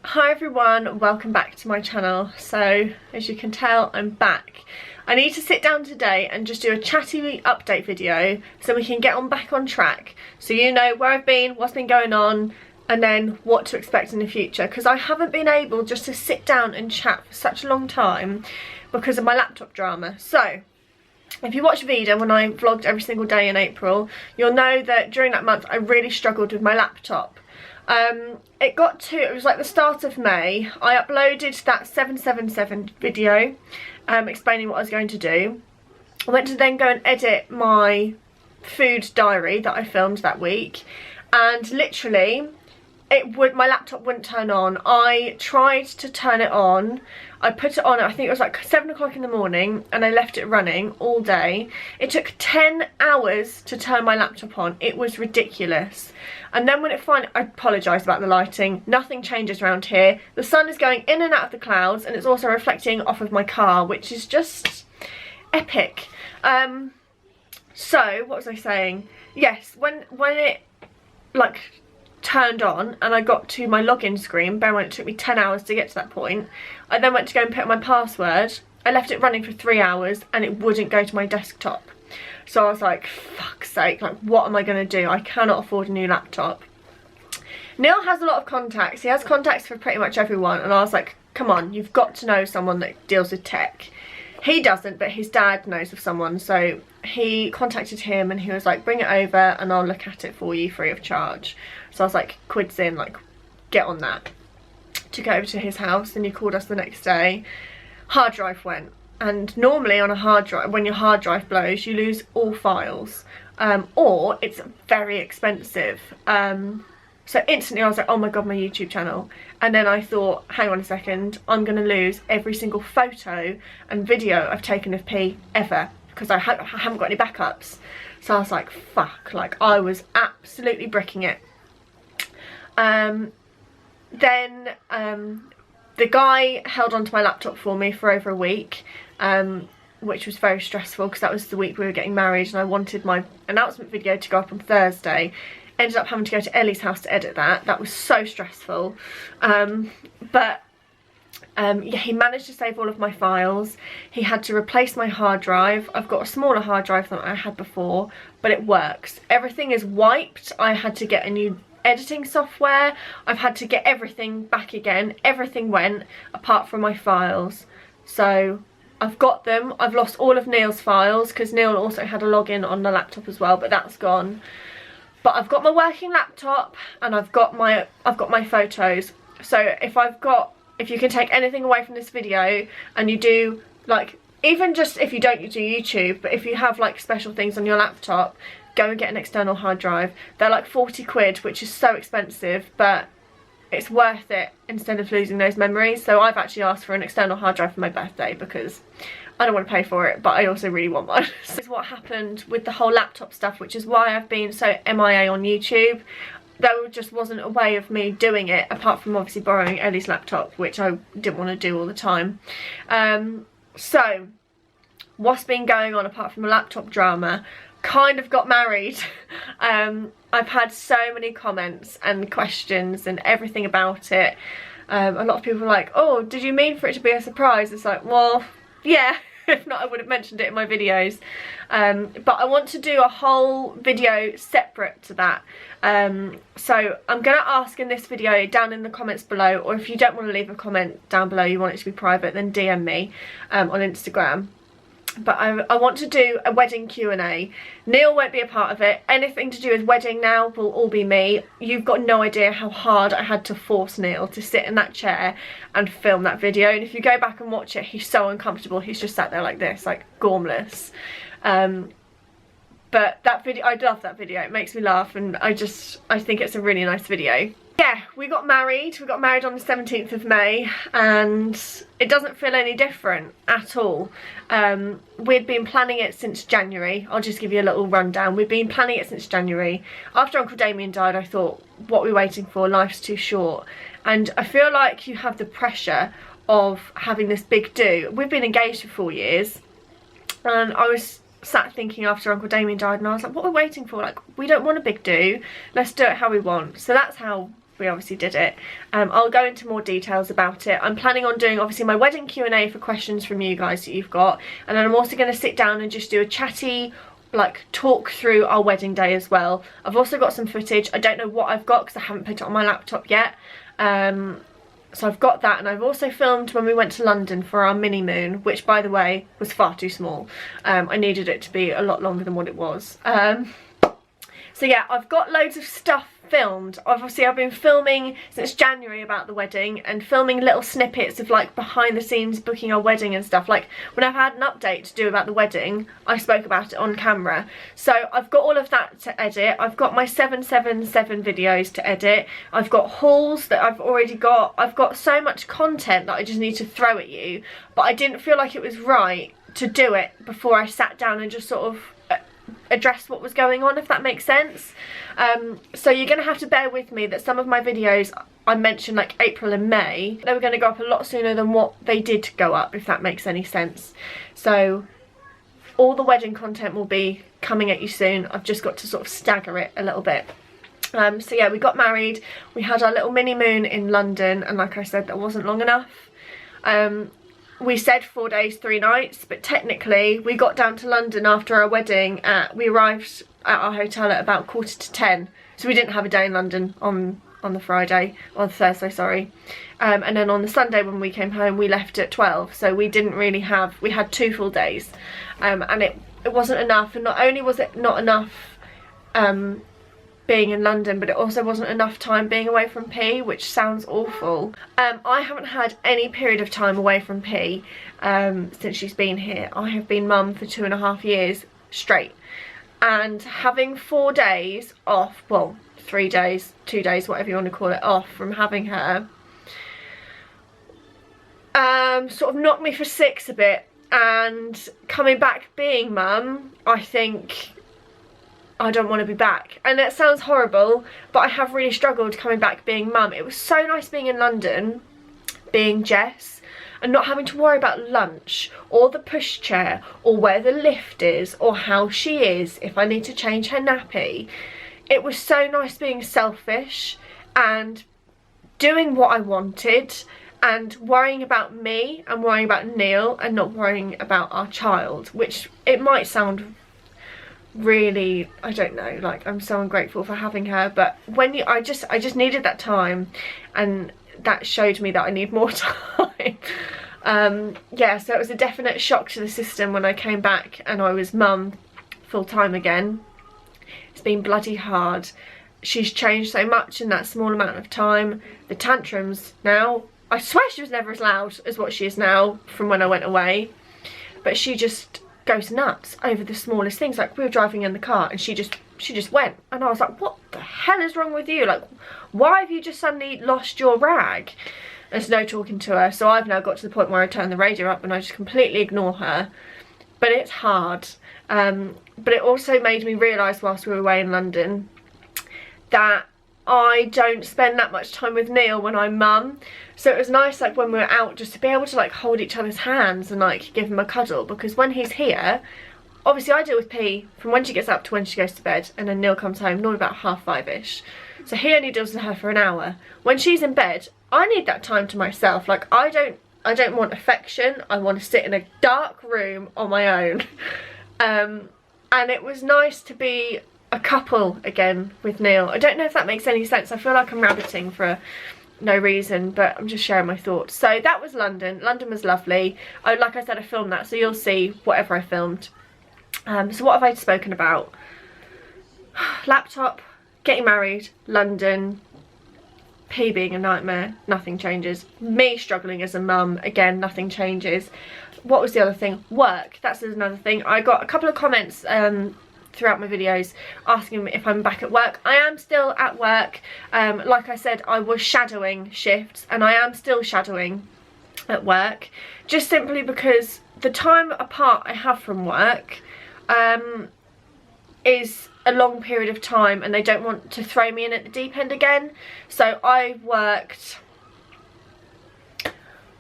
Hi everyone, welcome back to my channel. So as you can tell, I'm back. I need to sit down today and just do a chatty update video so we can get back on track, so you know where I've been, what's been going on, and then what to expect in the future, because I haven't been able just to sit down and chat for such a long time because of my laptop drama. So if you watch Vida when I vlogged every single day in April, you'll know that during that month I really struggled with my laptop. It was like the start of May. I uploaded that 777 video explaining what I was going to do. I went to then go and edit my food diary that I filmed that week, and literally my laptop wouldn't turn on. I tried to turn it on. I put it on, I think it was like 7 o'clock in the morning, and I left it running all day. It took 10 hours to turn my laptop on. It was ridiculous. And then when it finally, I apologise about the lighting, nothing changes around here. The sun is going in and out of the clouds, and it's also reflecting off of my car, which is just epic. So what was I saying? Yes, when it like turned on and I got to my login screen, bear in mind it took me 10 hours to get to that point, I then went to go and put in my password. I left it running for 3 hours and it wouldn't go to my desktop. So I was like, fuck's sake, like what am I going to do? I cannot afford a new laptop. Neil has a lot of contacts. He has contacts for pretty much everyone, and I was like, come on, you've got to know someone that deals with tech. He doesn't, but his dad knows of someone, so he contacted him and he was like, bring it over and I'll look at it for you free of charge. So I was like, quids in, like, get on that. Took it over to his house and he called us the next day. Hard drive went. And normally on a hard drive, when your hard drive blows, you lose all files. Or it's very expensive. So instantly I was like, oh my god, my YouTube channel. And then I thought, hang on a second, I'm going to lose every single photo and video I've taken of P ever, because I haven't got any backups. So I was like, fuck, like I was absolutely bricking it. Then the guy held onto my laptop for me for over a week, which was very stressful because that was the week we were getting married and I wanted my announcement video to go up on Thursday. Ended up having to go to Ellie's house to edit that. That was so stressful. Yeah, he managed to save all of my files. He had to replace my hard drive. I've got a smaller hard drive than I had before, but it works. Everything is wiped. I had to get a new editing software. I've had to get everything back again. Everything went apart from my files. So I've got them. I've lost all of Neil's files because Neil also had a login on the laptop as well, but that's gone. But I've got my working laptop and I've got my photos. So if you can take anything away from this video and you do, like, even just if you don't do YouTube, but if you have like special things on your laptop, go and get an external hard drive. They're like 40 quid, which is so expensive, but it's worth it instead of losing those memories. So I've actually asked for an external hard drive for my birthday because I don't want to pay for it, but I also really want one. So this is what happened with the whole laptop stuff, which is why I've been so MIA on YouTube. There just wasn't a way of me doing it apart from obviously borrowing Ellie's laptop, which I didn't want to do all the time. So what's been going on apart from the laptop drama? Kind of got married. I've had so many comments and questions and everything about it. A lot of people are like, oh, did you mean for it to be a surprise? It's like, well, yeah. If not, I would have mentioned it in my videos. But I want to do a whole video separate to that. So I'm going to ask in this video down in the comments below, or if you don't want to leave a comment down below, you want it to be private, then DM me on Instagram. But I want to do a wedding Q&A. Neil won't be a part of it. Anything to do with wedding now will all be me. You've got no idea how hard I had to force Neil to sit in that chair and film that video. And if you go back and watch it, he's so uncomfortable. He's just sat there like this, like gormless. But that video, I love that video. It makes me laugh, and I think it's a really nice video. Yeah, we got married. We got married on the 17th of May, and it doesn't feel any different at all. We'd been planning it since January. I'll just give you a little rundown. We've been planning it since January. After Uncle Damien died, I thought, what are we waiting for? Life's too short. And I feel like you have the pressure of having this big do. We've been engaged for 4 years, and I was sat thinking after Uncle Damien died, and I was like, what are we waiting for? Like, we don't want a big do. Let's do it how we want. So that's how we obviously did it. I'll go into more details about it. I'm planning on doing obviously my wedding Q&A for questions from you guys that you've got, and then I'm also going to sit down and just do a chatty like talk through our wedding day as well. I've also got some footage. I don't know what I've got because I haven't put it on my laptop yet. So I've got that, and I've also filmed when we went to London for our mini moon, which by the way was far too small. I needed it to be a lot longer than what it was. So yeah, I've got loads of stuff filmed. Obviously I've been filming since January about the wedding, and filming little snippets of like behind the scenes booking our wedding and stuff. Like when I've had an update to do about the wedding, I spoke about it on camera. So I've got all of that to edit. I've got my 777 videos to edit. I've got hauls that I've already got. I've got so much content that I just need to throw at you, but I didn't feel like it was right to do it before I sat down and just sort of address what was going on, if that makes sense. So you're gonna have to bear with me that some of my videos I mentioned, like April and May, they were going to go up a lot sooner than what they did go up, if that makes any sense. So all the wedding content will be coming at you soon. I've just got to sort of stagger it a little bit. So yeah, we got married, we had our little mini moon in London, and like I said, that wasn't long enough. We said 4 days 3 nights, but technically we got down to London after our wedding we arrived at our hotel at about 10:15, so we didn't have a day in London on the Thursday, sorry. And then on the Sunday when we came home, we left at 12, so we didn't really have, we had 2 full days, and it wasn't enough. And not only was it not enough being in London, but it also wasn't enough time being away from P, which sounds awful. I haven't had any period of time away from P since she's been here. I have been mum for 2.5 years straight, and having 4 days off, well 3 days, 2 days, whatever you want to call it, off from having her sort of knocked me for 6 a bit. And coming back being mum, I think I don't want to be back. And it sounds horrible, but I have really struggled coming back being mum. It was so nice being in London, being Jess, and not having to worry about lunch or the pushchair or where the lift is or how she is, if I need to change her nappy. It was so nice being selfish and doing what I wanted and worrying about me and worrying about Neil and not worrying about our child, which it might sound really, I don't know, like I'm so ungrateful for having her, but when I just needed that time, and that showed me that I need more time. Yeah, so it was a definite shock to the system when I came back and I was mum full time again. It's been bloody hard. She's changed so much in that small amount of time. The tantrums now, I swear she was never as loud as what she is now from when I went away, but she just goes nuts over the smallest things. Like we were driving in the car and she just went, and I was like, what the hell is wrong with you? Like, why have you just suddenly lost your rag? There's no talking to her, so I've now got to the point where I turn the radio up and I just completely ignore her. But it's hard. But it also made me realise whilst we were away in London that I don't spend that much time with Neil when I'm mum. So it was nice, like when we were out, just to be able to like hold each other's hands and like give him a cuddle, because when he's here, obviously I deal with P from when she gets up to when she goes to bed, and then Neil comes home normally about 5:30ish. So he only deals with her for an hour. When she's in bed, I need that time to myself. Like I don't want affection. I want to sit in a dark room on my own. And it was nice to be a couple again with Neil. I don't know if that makes any sense. I feel like I'm rabbiting for no reason, but I'm just sharing my thoughts. So that was London. London was lovely. Like I said, I filmed that, so you'll see whatever I filmed. So what have I spoken about? Laptop, getting married, London, P being a nightmare, nothing changes. Me struggling as a mum, again, nothing changes. What was the other thing? Work, that's another thing. I got a couple of comments throughout my videos asking me if I'm back at work. I am still at work. Like I said, I was shadowing shifts, and I am still shadowing at work, just simply because the time apart I have from work is a long period of time, and they don't want to throw me in at the deep end again. So I worked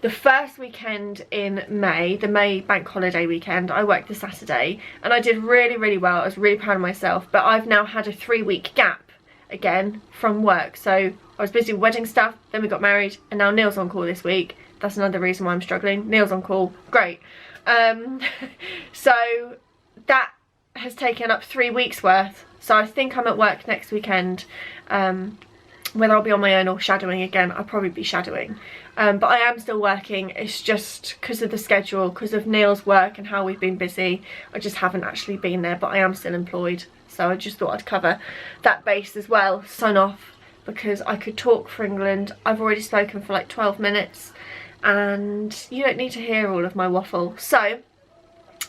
the first weekend in May, the May bank holiday weekend. I worked the Saturday and I did really, really well. I was really proud of myself, but I've now had a 3-week gap again from work. So I was busy with wedding stuff, then we got married, and now Neil's on call this week. That's another reason why I'm struggling. Neil's on call, great. So that has taken up 3 weeks worth. So I think I'm at work next weekend. Whether I'll be on my own or shadowing again, I'll probably be shadowing. But I am still working. It's just because of the schedule, because of Neil's work and how we've been busy. I just haven't actually been there, but I am still employed. So I just thought I'd cover that base as well. Sign off because I could talk for England. I've already spoken for like 12 minutes and you don't need to hear all of my waffle. So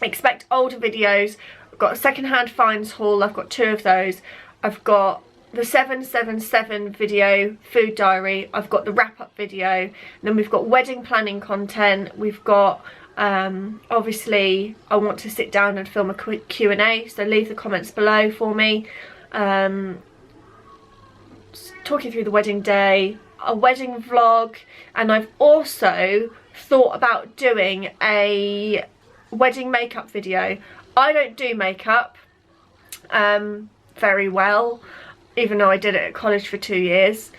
expect older videos. I've got a second-hand finds haul. I've got 2 of those. I've got the 777 video food diary. I've got the wrap-up video. And then we've got wedding planning content. We've got obviously I want to sit down and film a quick Q&A, so leave the comments below for me. Talking through the wedding day, a wedding vlog, and I've also thought about doing a wedding makeup video. I don't do makeup very well, even though I did it at college for 2 years.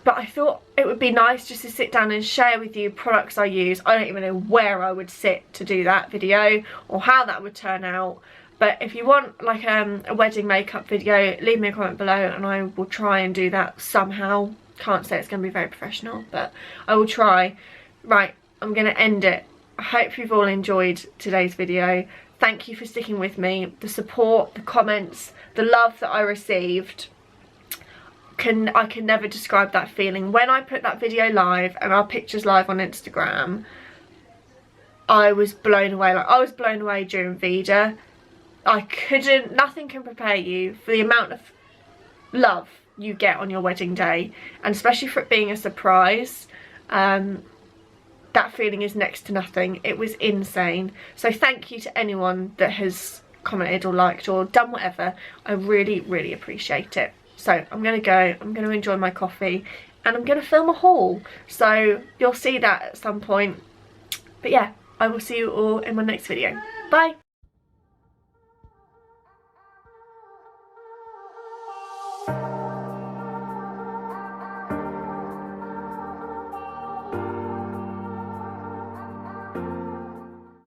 But I thought it would be nice just to sit down and share with you products I use. I don't even know where I would sit to do that video or how that would turn out. But if you want like a wedding makeup video, leave me a comment below and I will try and do that somehow. Can't say it's going to be very professional, but I will try. Right, I'm going to end it. I hope you've all enjoyed today's video. Thank you for sticking with me. The support, the comments, the love that I received. I can never describe that feeling. When I put that video live and our pictures live on Instagram, I was blown away. Like I was blown away during Vida. Nothing can prepare you for the amount of love you get on your wedding day, and especially for it being a surprise. That feeling is next to nothing. It was insane. So thank you to anyone that has commented or liked or done whatever. I really, really appreciate it. So I'm going to go, I'm going to enjoy my coffee and I'm going to film a haul. So you'll see that at some point. But yeah, I will see you all in my next video. Bye!